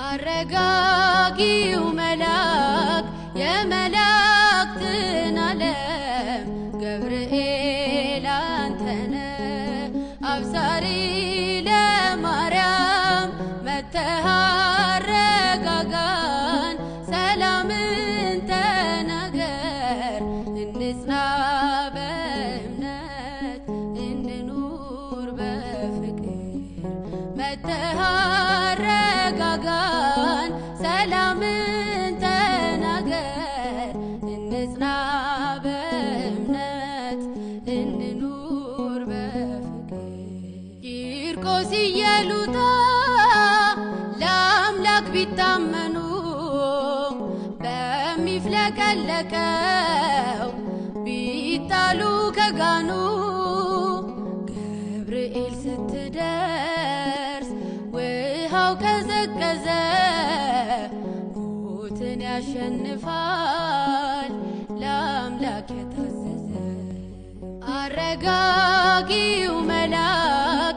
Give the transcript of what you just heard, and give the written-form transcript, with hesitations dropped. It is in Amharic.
አረጋጊው መልአክ የመላእክትን ዓለም ገብርኤል አንተነ አብሳሪ ለማርያም መጥተህ አረጋጋን ሰላምን ተናገር እንጽና በእምነት እንኑር በፍቅር መጥተህ አረጋጋን ሰላምን ተናገር እንጽና በእምነት እንኑር በፍቅር ቂርቆስ ኢየሉጣ ለአምላክ ቢታመኑ በሚፍለቀለቀው ቢጣሉ ከጋኑ ገብርኤል ስትደርስ ውሃው ቀዘቀዘ ሞትን ያሸንፋል ለአምላክ የታዘዘ አረጋጊው መልአክ